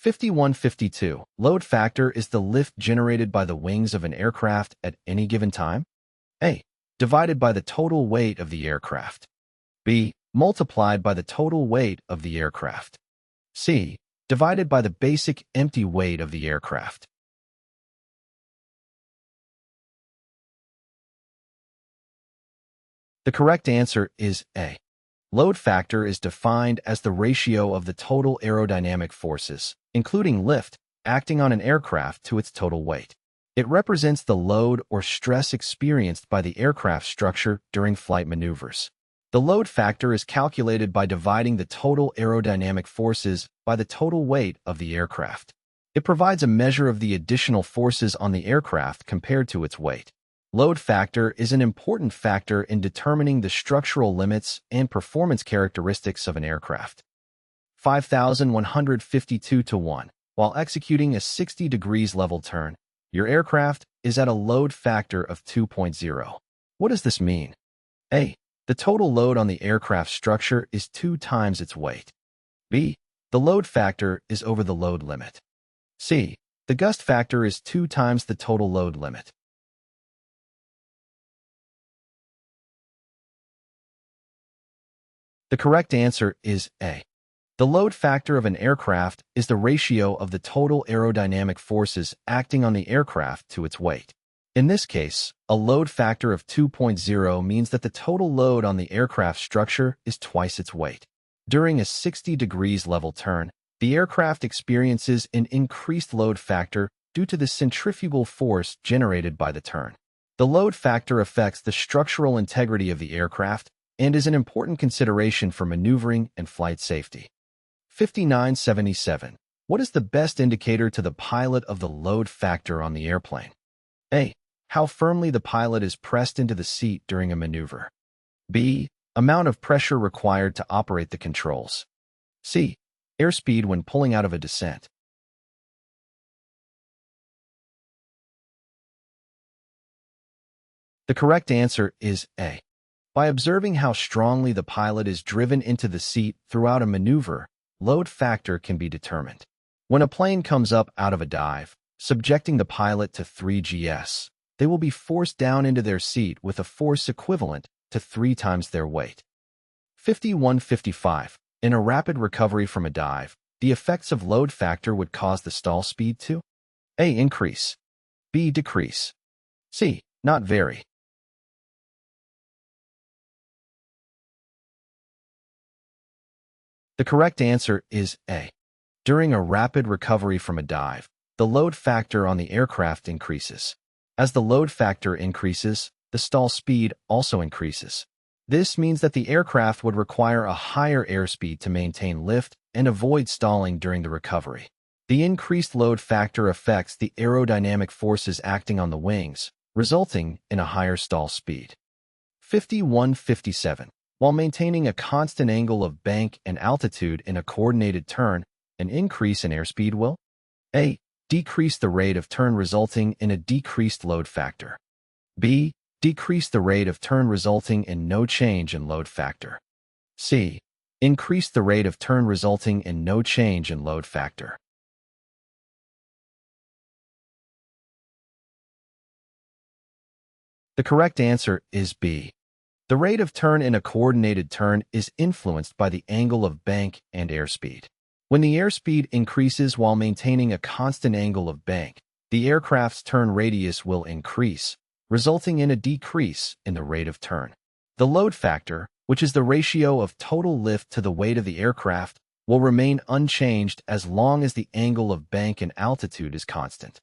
5152. Load factor is the lift generated by the wings of an aircraft at any given time. A. Divided by the total weight of the aircraft. B. Multiplied by the total weight of the aircraft. C. Divided by the basic empty weight of the aircraft. The correct answer is A. Load factor is defined as the ratio of the total aerodynamic forces, including lift, acting on an aircraft to its total weight. It represents the load or stress experienced by the aircraft structure during flight maneuvers. The load factor is calculated by dividing the total aerodynamic forces by the total weight of the aircraft. It provides a measure of the additional forces on the aircraft compared to its weight. Load factor is an important factor in determining the structural limits and performance characteristics of an aircraft. 5152-1. While executing a 60 degrees level turn, your aircraft is at a load factor of 2.0. What does this mean? A. The total load on the aircraft structure is 2 times its weight. B. The load factor is over the load limit. C. The gust factor is 2 times the total load limit. The correct answer is A. The load factor of an aircraft is the ratio of the total aerodynamic forces acting on the aircraft to its weight. In this case, a load factor of 2.0 means that the total load on the aircraft structure is twice its weight. During a 60 degrees level turn, the aircraft experiences an increased load factor due to the centrifugal force generated by the turn. The load factor affects the structural integrity of the aircraft and is an important consideration for maneuvering and flight safety. 5977. What is the best indicator to the pilot of the load factor on the airplane? A. How firmly the pilot is pressed into the seat during a maneuver. B. Amount of pressure required to operate the controls. C. Airspeed when pulling out of a descent. The correct answer is A. By observing how strongly the pilot is driven into the seat throughout a maneuver, load factor can be determined. When a plane comes up out of a dive, subjecting the pilot to 3 Gs, they will be forced down into their seat with a force equivalent to 3 times their weight. 5155. In a rapid recovery from a dive, the effects of load factor would cause the stall speed to A. Increase. B. Decrease. C. Not vary. The correct answer is A. During a rapid recovery from a dive, the load factor on the aircraft increases. As the load factor increases, the stall speed also increases. This means that the aircraft would require a higher airspeed to maintain lift and avoid stalling during the recovery. The increased load factor affects the aerodynamic forces acting on the wings, resulting in a higher stall speed. 5157. While maintaining a constant angle of bank and altitude in a coordinated turn, an increase in airspeed will A. Decrease the rate of turn resulting in a decreased load factor. B. Decrease the rate of turn resulting in no change in load factor. C. Increase the rate of turn resulting in no change in load factor. The correct answer is B. The rate of turn in a coordinated turn is influenced by the angle of bank and airspeed. When the airspeed increases while maintaining a constant angle of bank, the aircraft's turn radius will increase, resulting in a decrease in the rate of turn. The load factor, which is the ratio of total lift to the weight of the aircraft, will remain unchanged as long as the angle of bank and altitude is constant.